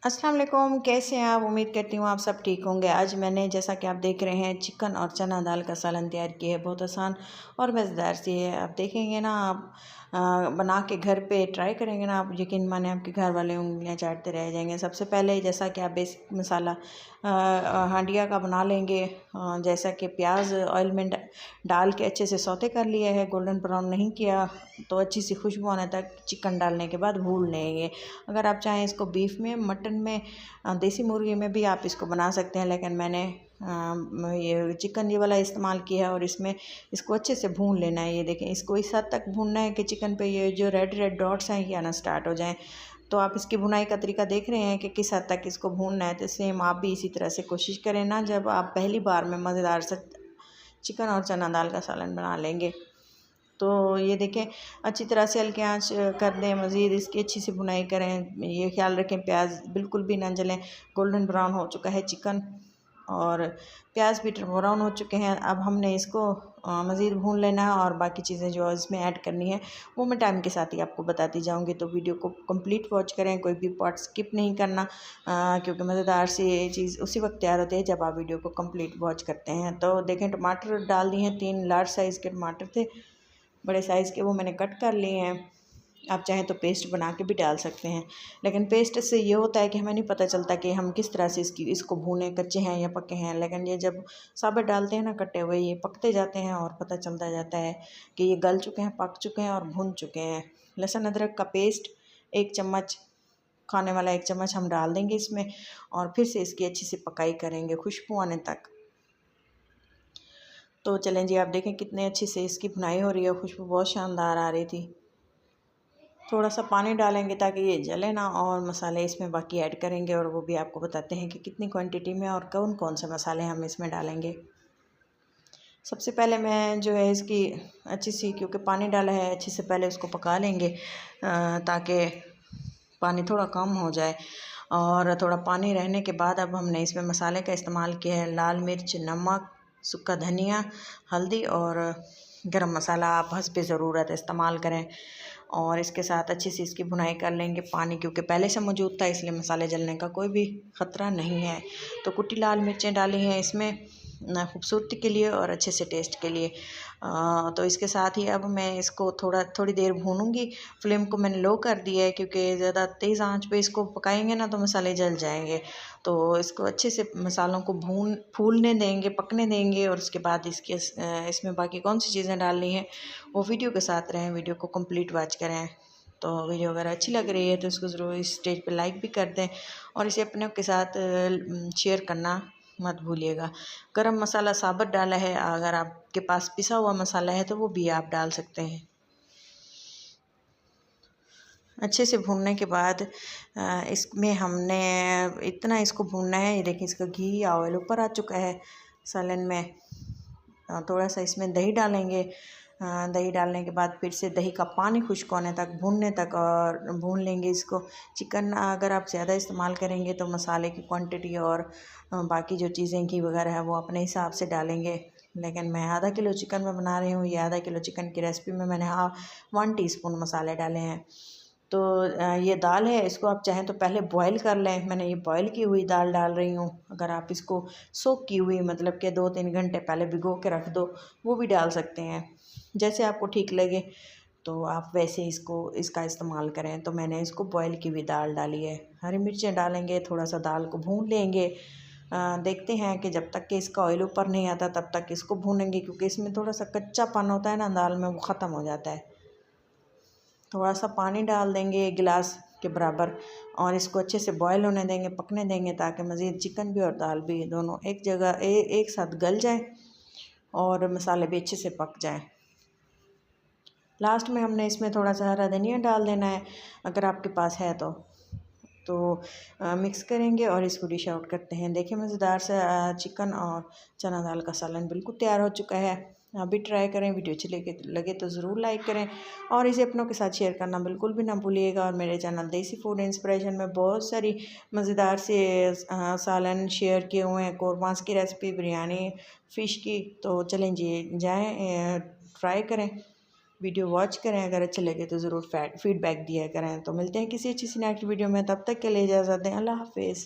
अस्सलाम वालेकुम, कैसे हैं आप? उम्मीद करती हूँ आप सब ठीक होंगे। आज मैंने जैसा कि आप देख रहे हैं चिकन और चना दाल का सालन तैयार किया है। बहुत आसान और मज़ेदार सी है। आप देखेंगे ना, आप बना के घर पे ट्राई करेंगे ना, आप यकीन माने आपके घर वाले उंगलियां चाटते रह जाएंगे। सबसे पहले जैसा कि आप बेसिक मसाला हांडिया का बना लेंगे। जैसा कि प्याज ऑयल में डाल के अच्छे से सौते कर लिया है, गोल्डन ब्राउन नहीं किया, तो अच्छी सी खुशबू आने तक चिकन डालने के बाद भून लेंगे। अगर आप चाहें इसको बीफ में, मटन में, देसी मुर्गी में भी आप इसको बना सकते हैं, लेकिन मैंने ये चिकन ये वाला इस्तेमाल किया है। और इसमें इसको अच्छे से भून लेना है। ये देखें, इसको इस हद तक भूनना है कि चिकन पे ये जो रेड रेड डॉट्स हैं ये आना स्टार्ट हो जाएं। तो आप इसकी भुनाई का तरीका देख रहे हैं कि किस हद तक इसको भूनना है। तो सेम आप भी इसी तरह से कोशिश करें ना, जब आप पहली बार में मज़ेदार से चिकन और चना दाल का सालन बना लेंगे। तो ये देखें, अच्छी तरह से हल्की आंच कर दें। मज़ीद इसकी अच्छी सी भुनाई करें। ये ख्याल रखें प्याज बिल्कुल भी ना जलें। गोल्डन ब्राउन हो चुका है चिकन और प्याज भी ब्राउन हो चुके हैं। अब हमने इसको मज़ीद भून लेना है और बाकी चीज़ें जो इसमें ऐड करनी है वो मैं टाइम के साथ ही आपको बताती जाऊंगी। तो वीडियो को कंप्लीट वॉच करें, कोई भी पार्ट स्किप नहीं करना, क्योंकि मज़ेदार सी ये चीज़ उसी वक्त तैयार होती है जब आप वीडियो को कंप्लीट वॉच करते हैं। तो देखें, टमाटर डाल दिए हैं। 3 लार्ज साइज़ के टमाटर थे, बड़े साइज़ के, वो मैंने कट कर लिए हैं। आप चाहें तो पेस्ट बना के भी डाल सकते हैं, लेकिन पेस्ट से ये होता है कि हमें नहीं पता चलता कि हम किस तरह से इसको भूनें, कच्चे हैं या पके हैं। लेकिन ये जब साबुत डालते हैं ना कटे हुए, ये पकते जाते हैं और पता चलता जाता है कि ये गल चुके हैं, पक चुके हैं और भुन चुके हैं। लहसुन अदरक का पेस्ट 1 चम्मच, खाने वाला 1 चम्मच हम डाल देंगे इसमें और फिर से इसकी अच्छी सी पकाई करेंगे खुशबू आने तक। तो चलें जी, आप देखें कितने अच्छे से इसकी भुनाई हो रही है, खुशबू बहुत शानदार आ रही थी। थोड़ा सा पानी डालेंगे ताकि ये जले ना, और मसाले इसमें बाकी ऐड करेंगे और वो भी आपको बताते हैं कि कितनी क्वांटिटी में और कौन कौन से मसाले हम इसमें डालेंगे। सबसे पहले मैं जो है इसकी अच्छी सी, क्योंकि पानी डाला है, अच्छे से पहले उसको पका लेंगे ताकि पानी थोड़ा कम हो जाए। और थोड़ा पानी रहने के बाद अब हमने इसमें मसाले का इस्तेमाल किया है। लाल मिर्च, नमक, सूखा धनिया, हल्दी और गरम मसाला आप हस्बे ज़रूरत इस्तेमाल करें। और इसके साथ अच्छी सी इसकी भुनाई कर लेंगे। पानी क्योंकि पहले से मौजूद था, इसलिए मसाले जलने का कोई भी ख़तरा नहीं है। तो कुटी लाल मिर्चें डाली हैं इसमें खूबसूरती के लिए और अच्छे से टेस्ट के लिए। तो इसके साथ ही अब मैं इसको थोड़ी देर भूनूंगी। फ्लेम को मैंने लो कर दिया है, क्योंकि ज़्यादा तेज़ आंच पे इसको पकाएंगे ना तो मसाले जल जाएंगे। तो इसको अच्छे से मसालों को फूलने देंगे, पकने देंगे। और उसके बाद इसमें बाकी कौन सी चीज़ें डालनी है वो वीडियो के साथ रहें, वीडियो को कंप्लीट वॉच करें। तो वीडियो अगर अच्छी लग रही है तो इसको ज़रूर इस स्टेज पे लाइक भी कर दें और इसे अपने के साथ शेयर करना मत भूलिएगा। गरम मसाला साबुत डाला है, अगर आपके पास पिसा हुआ मसाला है तो वो भी आप डाल सकते हैं। अच्छे से भूनने के बाद इसमें हमने इतना इसको भूनना है। ये देखिए, इसका घी या ऑयल ऊपर आ चुका है सालन में। थोड़ा सा इसमें दही डालेंगे। दही डालने के बाद फिर से दही का पानी खुश्क होने तक, भूनने तक और भून लेंगे इसको। चिकन अगर आप ज़्यादा इस्तेमाल करेंगे तो मसाले की क्वांटिटी और बाकी जो चीज़ें घी वगैरह है वो अपने हिसाब से डालेंगे। लेकिन मैं आधा किलो चिकन में बना रही हूँ। ये आधा किलो चिकन की रेसिपी में मैंने 1 टीस्पून मसाले डाले हैं। तो ये दाल है, इसको आप चाहें तो पहले बॉईल कर लें। मैंने ये बॉईल की हुई दाल डाल रही हूँ। अगर आप इसको सोक की हुई, मतलब कि 2-3 घंटे पहले भिगो के रख दो, वो भी डाल सकते हैं। जैसे आपको ठीक लगे तो आप वैसे इसका इस्तेमाल करें। तो मैंने इसको बॉईल की हुई दाल डाली है। हरी मिर्चें डालेंगे, थोड़ा सा दाल को भून लेंगे। देखते हैं कि जब तक कि इसका ऑयल ऊपर नहीं आता तब तक इसको भूनेंगे, क्योंकि इसमें थोड़ा सा कच्चापन होता है ना दाल में, वो ख़त्म हो जाता है। थोड़ा सा पानी डाल देंगे 1 गिलास के बराबर और इसको अच्छे से बॉयल होने देंगे, पकने देंगे, ताकि मज़ीद चिकन भी और दाल भी दोनों एक जगह एक साथ गल जाए और मसाले भी अच्छे से पक जाएं। लास्ट में हमने इसमें थोड़ा सा हरा धनिया डाल देना है, अगर आपके पास है तो मिक्स करेंगे और इसको डिश आउट करते हैं। देखिए, मज़ेदार सा चिकन और चना दाल का सालन बिल्कुल तैयार हो चुका है। आप भी ट्राई करें। वीडियो अच्छी लगे तो ज़रूर लाइक करें और इसे अपनों के साथ शेयर करना बिल्कुल भी ना भूलिएगा। और मेरे चैनल देसी फूड इंस्पिरेशन में बहुत सारी मज़ेदार से सालन शेयर किए हुए हैं, कोरमास की रेसिपी, बिरयानी, फ़िश की। तो चलें जी, जाएँ ट्राई करें। वीडियो वॉच करें, अगर अच्छे लगे तो ज़रूर फीडबैक दिया करें। तो मिलते हैं किसी अच्छी सी नेक्स्ट वीडियो में, तब तक के लिए इजाज़त दें। अल्लाह हाफ़िज़।